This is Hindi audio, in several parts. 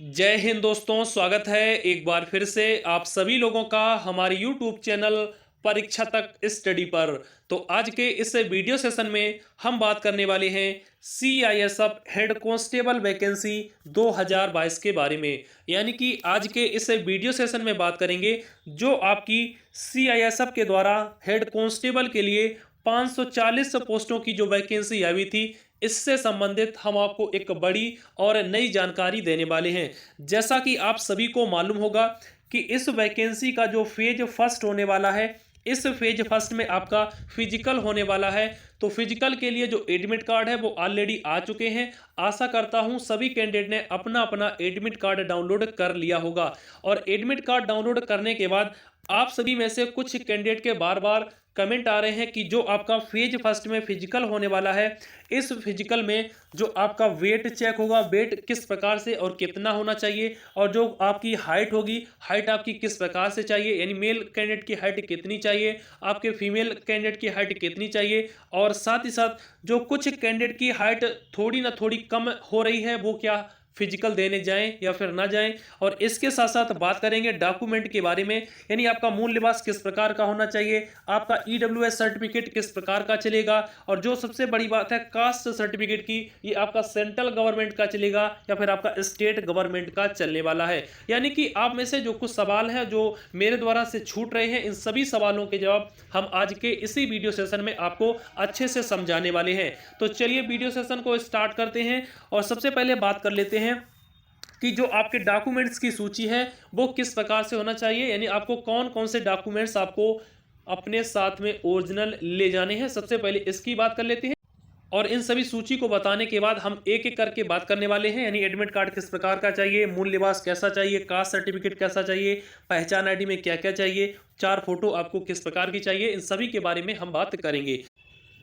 जय हिंद दोस्तों, स्वागत है एक बार फिर से आप सभी लोगों का हमारे YouTube चैनल परीक्षा तक स्टडी पर। तो आज के इस वीडियो सेशन में हम बात करने वाले हैं CISF हेड कांस्टेबल वैकेंसी 2022 के बारे में। यानी कि आज के इस वीडियो सेशन में बात करेंगे जो आपकी CISF के द्वारा हेड कांस्टेबल के लिए 540 पोस्टों की जो वैकेंसी आई थी, इससे संबंधित हम आपको एक बड़ी और नई जानकारी देने वाले हैं। जैसा कि आप सभी को मालूम होगा कि इस वैकेंसी का जो फेज फर्स्ट होने वाला है, इस फेज फर्स्ट में आपका फिजिकल होने वाला है। तो फिजिकल के लिए जो एडमिट कार्ड है वो ऑलरेडी आ चुके हैं। आशा करता हूं सभी कैंडिडेट ने अपना अपना एडमिट कार्ड डाउनलोड कर लिया होगा। और एडमिट कार्ड डाउनलोड करने के बाद आप सभी में से कुछ कैंडिडेट के बार बार कमेंट आ रहे हैं कि जो आपका फेज फर्स्ट में फिजिकल होने वाला है, इस फिजिकल में जो आपका वेट चेक होगा, वेट किस प्रकार से और कितना होना चाहिए, और जो आपकी हाइट होगी, हाइट आपकी किस प्रकार से चाहिए, यानी मेल कैंडिडेट की हाइट कितनी चाहिए, आपके फीमेल कैंडिडेट की हाइट कितनी चाहिए, और साथ ही साथ जो कुछ कैंडिडेट की हाइट थोड़ी ना थोड़ी कम हो रही है, वो क्या फिजिकल देने जाएं या फिर ना जाएं। और इसके साथ साथ बात करेंगे डॉक्यूमेंट के बारे में, यानी आपका मूल लिबास किस प्रकार का होना चाहिए, आपका EWS सर्टिफिकेट किस प्रकार का चलेगा, और जो सबसे बड़ी बात है कास्ट सर्टिफिकेट की, ये आपका सेंट्रल गवर्नमेंट का चलेगा या फिर आपका स्टेट गवर्नमेंट का चलने वाला है। यानी कि आप में से जो कुछ सवाल हैं जो मेरे द्वारा से छूट रहे हैं, इन सभी सवालों के जवाब हम आज के इसी वीडियो सेशन में आपको अच्छे से समझाने वाले हैं। तो चलिए वीडियो सेशन को स्टार्ट करते हैं और सबसे पहले बात कर लेते हैं कि जो आपके डॉक्यूमेंट्स की सूची है वो किस प्रकार से होना चाहिए, यानी आपको कौन कौन से डॉक्यूमेंट्स आपको अपने साथ में ओरिजिनल ले जाने हैं। सबसे पहले इसकी बात कर लेते हैं और इन सभी सूची को बताने के बाद हम एक एक करके बात करने वाले हैं। यानी एडमिट कार्ड किस प्रकार का चाहिए, मूल लिबास कैसा चाहिए, कास्ट सर्टिफिकेट कैसा चाहिए, पहचान ID में क्या क्या चाहिए, 4 फोटो आपको किस प्रकार की चाहिए, इन सभी के बारे में हम बात करेंगे।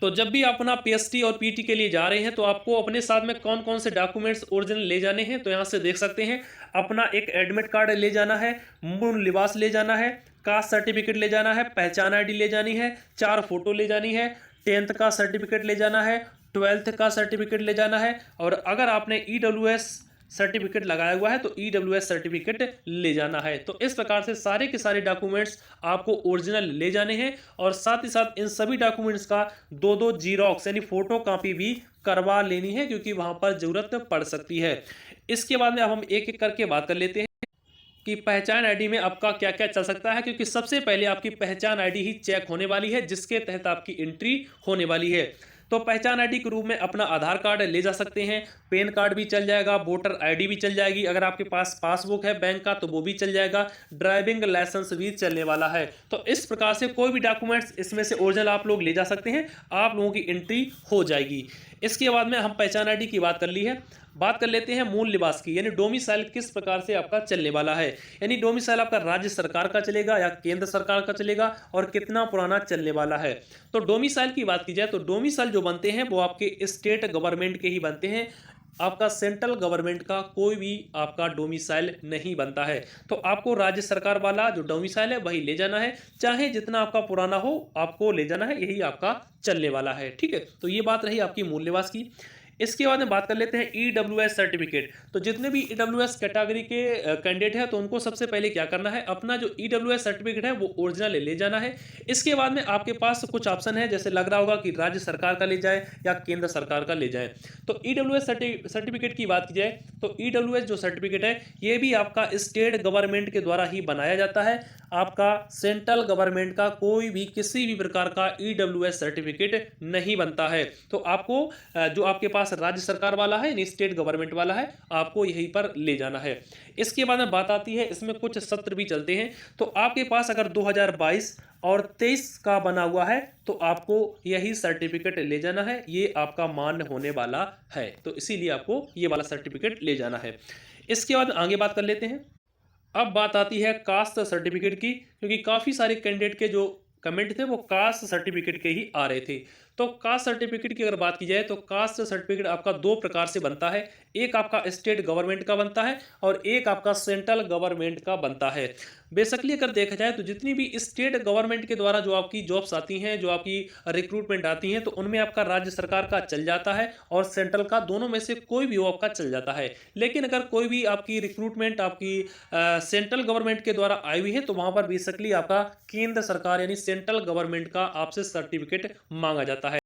तो जब भी आप अपना PST और PT के लिए जा रहे हैं तो आपको अपने साथ में कौन कौन से डॉक्यूमेंट्स ओरिजिनल ले जाने हैं, तो यहाँ से देख सकते हैं। अपना एक एडमिट कार्ड ले जाना है, मूल लिबास ले जाना है, कास्ट सर्टिफिकेट ले जाना है, पहचान ID ले जानी है, 4 फोटो ले जानी है, 10th का सर्टिफिकेट ले जाना है, 12th का सर्टिफिकेट ले जाना है, और अगर आपने EWS सर्टिफिकेट लगाया हुआ है तो EWS सर्टिफिकेट ले जाना है। तो इस प्रकार से सारे के सारे डॉक्यूमेंट्स आपको ओरिजिनल ले जाने हैं, और साथ ही साथ इन सभी डॉक्यूमेंट्स का दो दो जीरोक्स यानी फोटो कॉपी भी करवा लेनी है, क्योंकि वहां पर जरूरत पड़ सकती है। इसके बाद में अब हम एक एक करके बात कर लेते हैं कि पहचान ID में आपका क्या क्या चल सकता है, क्योंकि सबसे पहले आपकी पहचान ID ही चेक होने वाली है, जिसके तहत आपकी एंट्री होने वाली है। तो पहचान ID के रूप में अपना आधार कार्ड ले जा सकते हैं, पैन कार्ड भी चल जाएगा, वोटर ID भी चल जाएगी, अगर आपके पास पासबुक है बैंक का तो वो भी चल जाएगा, ड्राइविंग लाइसेंस भी चलने वाला है। तो इस प्रकार से कोई भी डॉक्यूमेंट्स इसमें से ओरिजिनल आप लोग ले जा सकते हैं, आप लोगों की एंट्री हो जाएगी। इसके बाद में हम पहचान ID की बात कर ली है, बात कर लेते हैं मूल लिबास की, यानी डोमिसाइल किस प्रकार से आपका चलने वाला है। यानी डोमिसाइल आपका राज्य सरकार का चलेगा या केंद्र सरकार का चलेगा, और कितना पुराना चलने वाला है। तो डोमिसाइल की बात की जाए तो डोमिसाइल जो बनते हैं वो आपके स्टेट गवर्नमेंट के ही बनते हैं, आपका सेंट्रल गवर्नमेंट का कोई भी आपका डोमिसाइल नहीं बनता है। तो आपको राज्य सरकार वाला जो डोमिसाइल है वही ले जाना है, चाहे जितना आपका पुराना हो आपको ले जाना है, यही आपका चलने वाला है। ठीक है, तो ये बात रही आपकी मूल निवास की। इसके बाद में बात कर लेते हैं EWS सर्टिफिकेट। तो जितने भी EWS कैटेगरी के कैंडिडेट हैं तो उनको सबसे पहले क्या करना है, अपना जो EWS सर्टिफिकेट है वो ओरिजिनल ले जाना है। इसके बाद में आपके पास कुछ ऑप्शन है, जैसे लग रहा होगा कि राज्य सरकार का ले जाए या केंद्र सरकार का ले जाए। तो EWS सर्टिफिकेट की बात की जाए तो EWS जो सर्टिफिकेट है ये भी आपका स्टेट गवर्नमेंट के द्वारा ही बनाया जाता है, आपका सेंट्रल गवर्नमेंट का कोई भी किसी भी प्रकार का EWS सर्टिफिकेट नहीं बनता है। तो आपको जो आपके पास राज्य सरकार वाला है यानी स्टेट गवर्नमेंट वाला है, आपको यहीं पर ले जाना है। इसके बाद में बात आती है, इसमें कुछ सत्र भी चलते हैं। तो आपके पास अगर 2022 और 23 का बना हुआ है तो आपको यही सर्टिफिकेट ले जाना है, ये आपका मान्य होने वाला है, तो इसीलिए आपको ये वाला सर्टिफिकेट ले जाना है। इसके बाद आगे बात कर लेते हैं। अब बात आती है कास्ट सर्टिफिकेट की, क्योंकि काफ़ी सारे कैंडिडेट के जो कमेंट थे वो कास्ट सर्टिफिकेट के ही आ रहे थे। तो कास्ट सर्टिफिकेट की अगर बात की जाए तो कास्ट सर्टिफिकेट आपका दो प्रकार से बनता है। एक आपका स्टेट गवर्नमेंट का बनता है और एक आपका सेंट्रल गवर्नमेंट का बनता है। बेसिकली अगर देखा जाए तो जितनी भी स्टेट गवर्नमेंट के द्वारा जो आपकी जॉब्स आती हैं, जो आपकी रिक्रूटमेंट आती हैं, तो उनमें आपका राज्य सरकार का चल जाता है और सेंट्रल का, दोनों में से कोई भी हो आपका चल जाता है। लेकिन अगर कोई भी आपकी रिक्रूटमेंट आपकी सेंट्रल गवर्नमेंट के द्वारा आई हुई है तो वहां पर बेसिकली आपका केंद्र सरकार यानी सेंट्रल गवर्नमेंट का आपसे सर्टिफिकेट मांगा जाता है।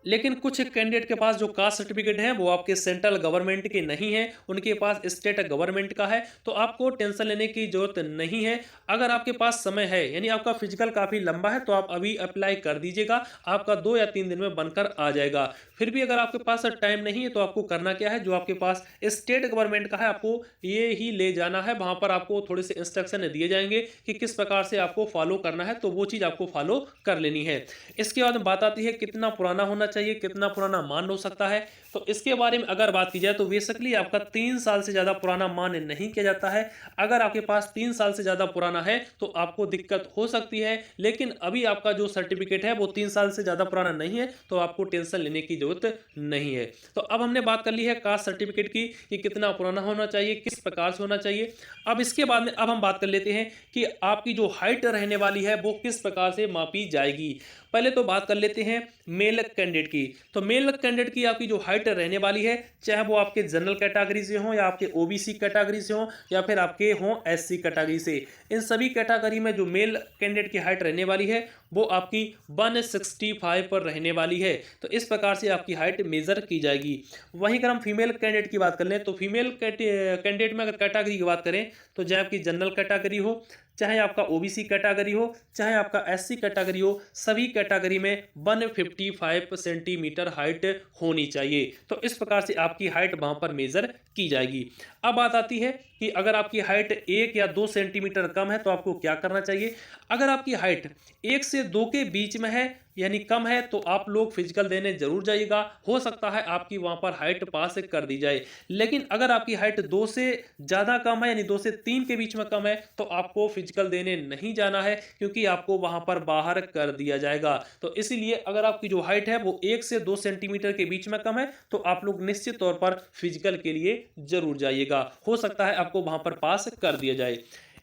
लेकिन कुछ कैंडिडेट के पास जो कास्ट सर्टिफिकेट है वो आपके सेंट्रल गवर्नमेंट के नहीं है, उनके पास स्टेट गवर्नमेंट का है। तो आपको टेंशन लेने की जरूरत नहीं है। अगर आपके पास समय है यानी आपका फिजिकल काफ़ी लंबा है तो आप अभी अप्लाई कर दीजिएगा, आपका 2 या 3 दिन में बनकर आ जाएगा। फिर भी अगर आपके पास टाइम नहीं है तो आपको करना क्या है, जो आपके पास स्टेट गवर्नमेंट का है आपको ये ही ले जाना है। वहां पर आपको थोड़े से इंस्ट्रक्शन दिए जाएंगे कि किस प्रकार से आपको फॉलो करना है, तो वो चीज़ आपको फॉलो कर लेनी है। इसके बाद बात आती है कितना पुराना होना चाहिए, कितना पुराना मान हो सकता है। तो इसके बारे में अगर बात की जाए तो बेसिकली आपका 3 साल से ज़्यादा पुराना मान्य नहीं किया जाता है। अगर आपके पास 3 साल से ज़्यादा पुराना है तो आपको दिक्कत हो सकती है। लेकिन अभी आपका जो सर्टिफिकेट है वो 3 साल से ज़्यादा पुराना नहीं है तो आपको टेंशन लेने की जरूरत नहीं है। तो अब हमने बात कर ली है कास्ट सर्टिफिकेट की कि कितना पुराना होना चाहिए, किस प्रकार से होना चाहिए। अब इसके बाद में अब हम बात कर लेते हैं कि आपकी जो हाइट रहने वाली है वो किस प्रकार से मापी जाएगी। पहले तो बात कर लेते हैं मेल कैंडिडेट की। तो मेल कैंडिडेट की आपकी जो हाइट रहने वाली है, चाहे वो आपके जनरल कैटेगरी से हो या आपके ओबीसी कैटेगरी से हो या फिर आपके हों एससी कैटेगरी से, इन सभी कैटेगरी में जो मेल कैंडिडेट की हाइट रहने वाली है वो आपकी 165 पर रहने वाली है। तो इस प्रकार से आपकी हाइट मेजर की जाएगी। वहीं अगर हम फीमेल कैंडिडेट की बात कर लें तो फीमेल कैंडिडेट में अगर कैटेगरी की बात करें तो चाहे आपकी जनरल कैटेगरी हो, चाहे आपका ओबीसी कैटेगरी हो, चाहे आपका एससी कैटेगरी हो, सभी कैटेगरी में 155 सेंटीमीटर हाइट होनी चाहिए। तो इस प्रकार से आपकी हाइट वहां पर मेजर की जाएगी। अब बात आती है कि अगर आपकी हाइट 1 या 2 सेंटीमीटर कम है तो आपको क्या करना चाहिए। अगर आपकी हाइट 1 से 2 के बीच में है यानी कम है तो आप लोग फिजिकल देने जरूर जाइएगा। हो सकता है आपकी वहां पर हाइट पास कर दी जाए। लेकिन अगर आपकी हाइट 2 से ज़्यादा कम है यानी 2 से 3 के बीच में कम है तो आपको फिजिकल देने नहीं जाना है, क्योंकि आपको वहां पर बाहर कर दिया जाएगा। तो इसीलिए अगर आपकी जो हाइट है वो 1 से 2 सेंटीमीटर के बीच में कम है तो आप लोग निश्चित तौर पर फिजिकल के लिए जरूर जाइएगा। हो सकता है आपको वहां पर पास कर दिया जाए।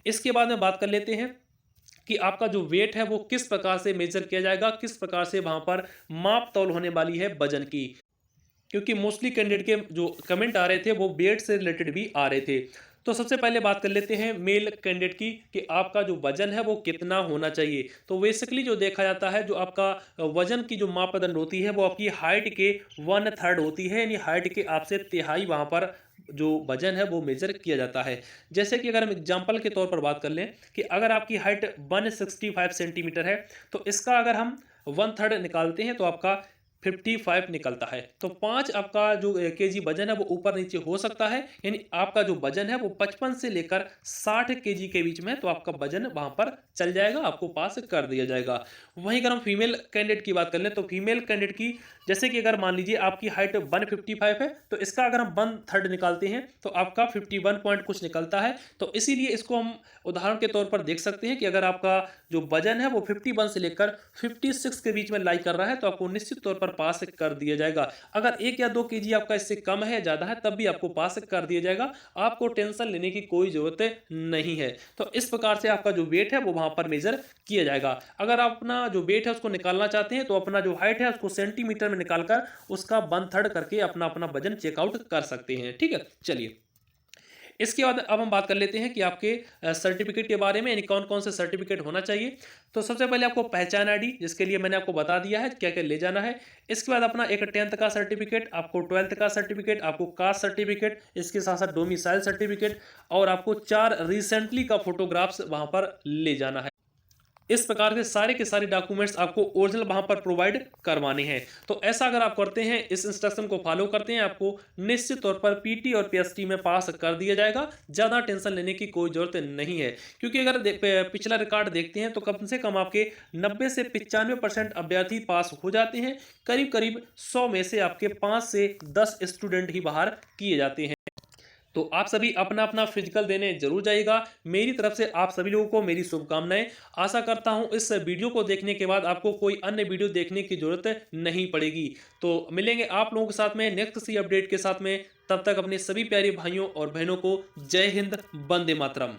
इसके बाद में बात कर लेते हैं कि आपका जो वेट है वो किस प्रकार से मेजर किया जाएगा, किस प्रकार से वहां पर माप तौल होने वाली है वजन की। क्योंकि मोस्टली कैंडिडेट के जो कमेंट आ रहे थे वो वेट से रिलेटेड भी आ रहे थे। तो सबसे पहले बात कर लेते हैं मेल कैंडिडेट की कि आपका जो वजन है वो कितना होना चाहिए। तो बेसिकली जो देखा जाता है, जो आपका वजन की जो मापदंड होती है वो आपकी हाइट के 1/3 होती है, यानी हाइट के आपसे तिहाई वहां पर जो वजन है वो मेजर किया जाता है। जैसे कि अगर हम एग्जांपल के तौर पर बात कर लें कि अगर आपकी हाइट 165 सेंटीमीटर है तो इसका अगर हम 1/3 निकालते हैं तो आपका 55 निकलता है। तो 5 आपका जो केजी वजन है वो ऊपर नीचे हो सकता है, यानी आपका जो वजन है वो 55 से लेकर 60 केजी के बीच में, तो आपका वजन वहां पर चल जाएगा, आपको पास कर दिया जाएगा। वहीं अगर हम फीमेल कैंडिडेट की बात कर लें तो फीमेल कैंडिडेट की, जैसे कि अगर मान लीजिए आपकी हाइट 155 है तो इसका अगर हम 1/3 निकालते हैं तो आपका 51 पॉइंट कुछ निकलता है। तो इसीलिए इसको हम उदाहरण के तौर पर देख सकते हैं कि अगर आपका जो वजन है वो 51 से लेकर 56 के बीच में लाई कर रहा है तो आपको निश्चित तौर पर पास कर दिया जाएगा। अगर 1 या 2 केजी आपका इससे कम है, ज्यादा है, तब भी आपको पास कर दिया जाएगा। आपको टेंशन लेने की कोई जरूरत नहीं है। तो इस प्रकार से आपका जो वेट है वो वहां पर मेजर किया जाएगा। अगर आप अपना जो वेट है उसको निकालना चाहते हैं तो अपना जो हाइट है उसको सेंटीमीटर में निकालकर उसका 1/3 करके अपना अपना वजन चेकआउट कर सकते हैं। ठीक है, चलिए इसके बाद अब हम बात कर लेते हैं कि आपके सर्टिफिकेट के बारे में, यानी कौन कौन से सर्टिफिकेट होना चाहिए। तो सबसे पहले आपको पहचान आईडी, जिसके लिए मैंने आपको बता दिया है क्या क्या ले जाना है। इसके बाद अपना एक 10th का सर्टिफिकेट, आपको 12th का सर्टिफिकेट, आपको कास्ट सर्टिफिकेट, इसके साथ साथ डोमिसाइल सर्टिफिकेट और आपको 4 रिसेंटली का फोटोग्राफ्स वहां पर ले जाना है। इस प्रकार के सारे डॉक्यूमेंट्स आपको ओरिजिनल वहां पर प्रोवाइड करवाने हैं। तो ऐसा अगर आप करते हैं, इस इंस्ट्रक्शन को फॉलो करते हैं, आपको निश्चित तौर पर पीटी और पीएसटी में पास कर दिया जाएगा। ज़्यादा टेंशन लेने की कोई ज़रूरत नहीं है, क्योंकि अगर पिछला रिकॉर्ड देखते हैं तो कम से कम आपके 90 से 95% अभ्यर्थी पास हो जाते हैं। करीब करीब 100 में से आपके 5 से 10 स्टूडेंट ही बाहर किए जाते हैं। तो आप सभी अपना अपना फिजिकल देने जरूर जाइएगा। मेरी तरफ से आप सभी लोगों को मेरी शुभकामनाएं। आशा करता हूं इस वीडियो को देखने के बाद आपको कोई अन्य वीडियो देखने की जरूरत नहीं पड़ेगी। तो मिलेंगे आप लोगों के साथ में नेक्स्ट सी अपडेट के साथ में। तब तक अपने सभी प्यारे भाइयों और बहनों को जय हिंद, वंदे मातरम।